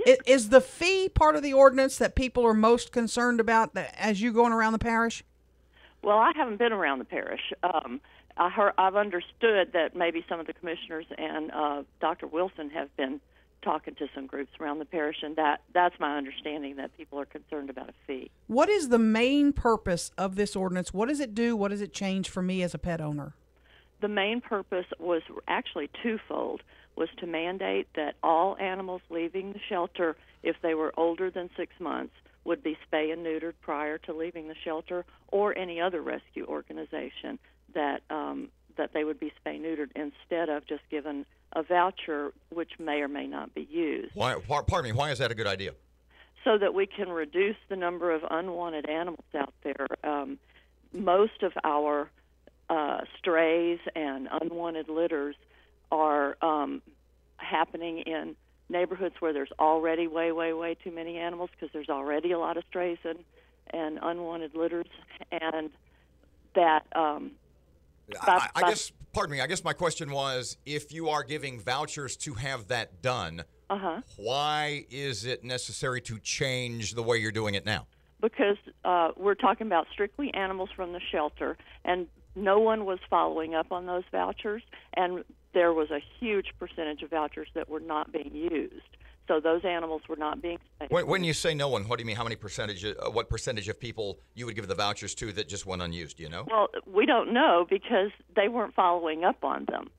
Is the fee part of the ordinance that people are most concerned about as you going around the parish? Well, I haven't been around the parish. I've understood that maybe some of the commissioners and Dr. Wilson have been talking to some groups around the parish, and that's my understanding, that people are concerned about a fee. What is the main purpose of this ordinance? What does it do? What does it change for me as a pet owner? The main purpose was actually twofold, was to mandate that all animals leaving the shelter, if they were older than 6 months, would be spay and neutered prior to leaving the shelter, or any other rescue organization that they would be spay neutered, instead of just given a voucher which may or may not be used. Pardon me, why is that a good idea? So that we can reduce the number of unwanted animals out there. Most of our strays and unwanted litters are happening in neighborhoods where there's already way too many animals, because there's already a lot of strays and unwanted litters, and that I guess, pardon me, I guess my question was, if you are giving vouchers to have that done, why is it necessary to change the way you're doing it now? Because we're talking about strictly animals from the shelter, and no one was following up on those vouchers, and there was a huge percentage of vouchers that were not being used. So those animals were not being saved. When you say no one, what do you mean? How many percentage? What percentage of people you would give the vouchers to that just went unused? Do you know? Well, we don't know, because they weren't following up on them.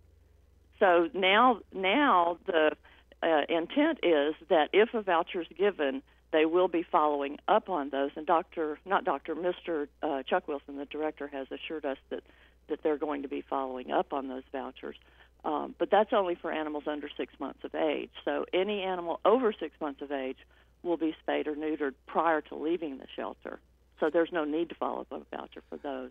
So now the intent is that if a voucher is given, they will be following up on those. And Mr. Chuck Wilson, the director, has assured us that they're going to be following up on those vouchers. But that's only for animals under 6 months of age. So any animal over 6 months of age will be spayed or neutered prior to leaving the shelter. So there's no need to follow up on a voucher for those.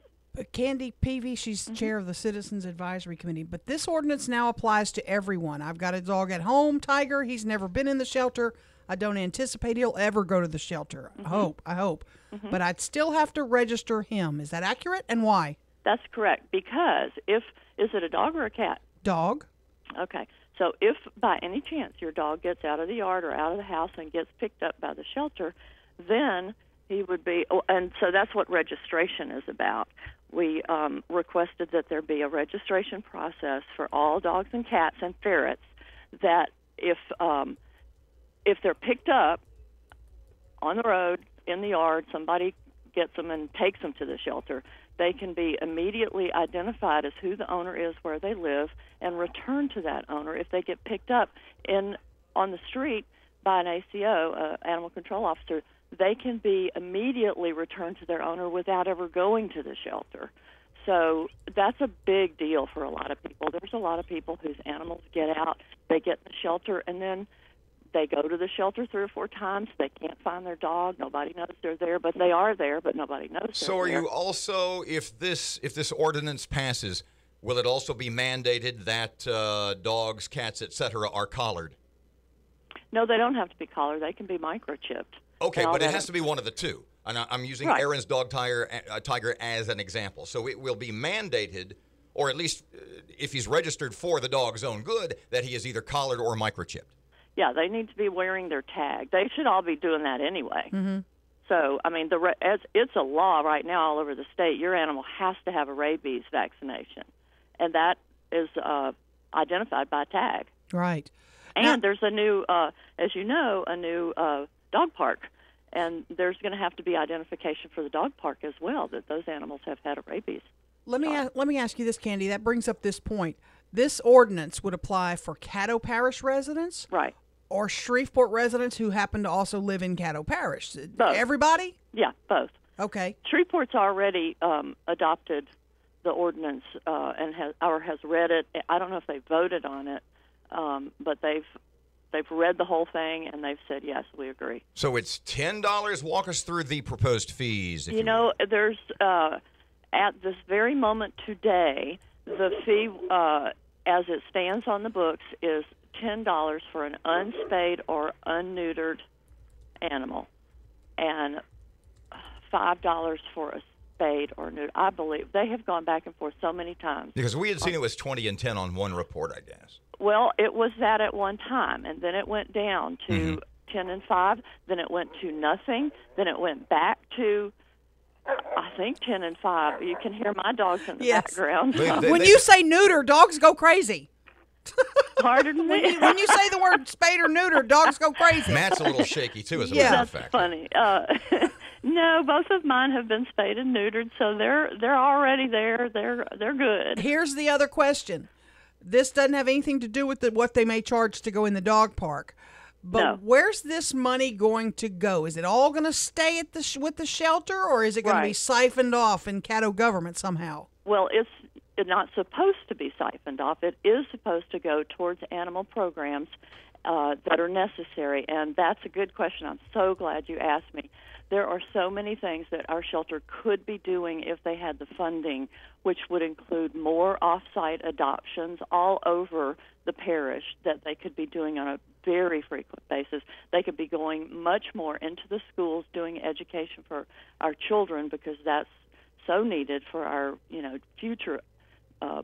Candy Peavy, she's chair of the Citizens Advisory Committee, but this ordinance now applies to everyone. I've got a dog at home, Tiger. He's never been in the shelter. I don't anticipate he'll ever go to the shelter. I hope. But I'd still have to register him. Is that accurate, and why? That's correct, because is it a dog or a cat? Dog. Okay. So if by any chance your dog gets out of the yard or out of the house and gets picked up by the shelter, then he would be, and so that's what registration is about. We requested that there be a registration process for all dogs and cats and ferrets, that if they're picked up on the road, in the yard, somebody gets them and takes them to the shelter, they can be immediately identified as who the owner is, where they live, and returned to that owner. If they get picked up on the street by an ACO, animal control officer, they can be immediately returned to their owner without ever going to the shelter. So that's a big deal for a lot of people. There's a lot of people whose animals get out, they get in the shelter, and then they go to the shelter 3 or 4 times. They can't find their dog. Nobody knows they're there, but they are there, but nobody knows they're there. So are you also, if this ordinance passes, will it also be mandated that dogs, cats, etc. are collared? No, they don't have to be collared. They can be microchipped. Okay, but it has to be one of the two. And I'm using Right. Aaron's dog Tiger as an example. So it will be mandated, or at least if he's registered for the dog's own good, that he is either collared or microchipped. Yeah, they need to be wearing their tag. They should all be doing that anyway. So, I mean, it's a law right now all over the state. Your animal has to have a rabies vaccination, and that is identified by tag. Right. And there's a new, as you know, a new dog park, and there's going to have to be identification for the dog park as well, that those animals have had a rabies. Let me ask you this, Candy. That brings up this point. This ordinance would apply for Caddo Parish residents, Right. or Shreveport residents who happen to also live in Caddo Parish. Both. Everybody? Yeah, both. Okay. Shreveport's already adopted the ordinance and has read it. I don't know if they voted on it, but they've read the whole thing and they've said yes, we agree. So it's $10. Walk us through the proposed fees. You know, there's at this very moment today, the fee as it stands on the books is $10 for an unspayed or unneutered animal, and $5 for a spayed or neutered. I believe they have gone back and forth so many times. Because we had seen it was 20 and 10 on one report, I guess. Well, it was that at one time, and then it went down to 10 and 5, then it went to nothing, then it went back to, I think, 10 and 5. You can hear my dogs in the background. When you say neuter, dogs go crazy. Pardon me? When you say the word spayed or neuter, dogs go crazy. Matt's a little shaky, too, as a matter of fact. That's funny. No, both of mine have been spayed and neutered, so they're already there. They're good. Here's the other question. This doesn't have anything to do with what they may charge to go in the dog park. But where's this money going to go? Is it all going to stay at with the shelter, or is it going to be siphoned off in Caddo government somehow? Well, it's not supposed to be siphoned off. It is supposed to go towards animal programs that are necessary, and that's a good question. I'm so glad you asked me. There are so many things that our shelter could be doing if they had the funding, which would include more off-site adoptions all over the parish that they could be doing on a very frequent basis. They could be going much more into the schools doing education for our children, because that's so needed for our future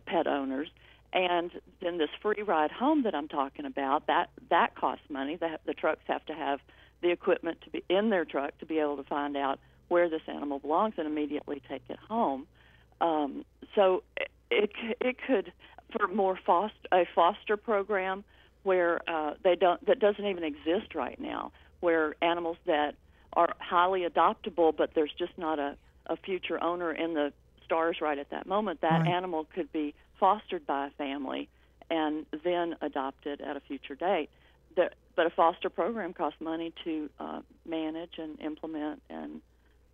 pet owners. And then this free ride home that I'm talking about, that costs money. The trucks have to have the equipment to be in their truck to be able to find out where this animal belongs and immediately take it home. So it could, for more a foster program where that doesn't even exist right now, where animals that are highly adoptable, but there's just not a future owner in the stars right at that moment, that animal could be fostered by a family and then adopted at a future date. But a foster program costs money to manage and implement and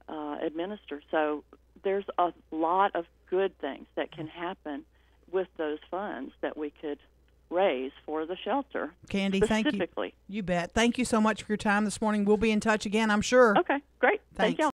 administer. So there's a lot of good things that can happen with those funds that we could raise for the shelter. Candy, thank you. You bet. Thank you so much for your time this morning. We'll be in touch again, I'm sure. Okay, great. Thanks. Thank you.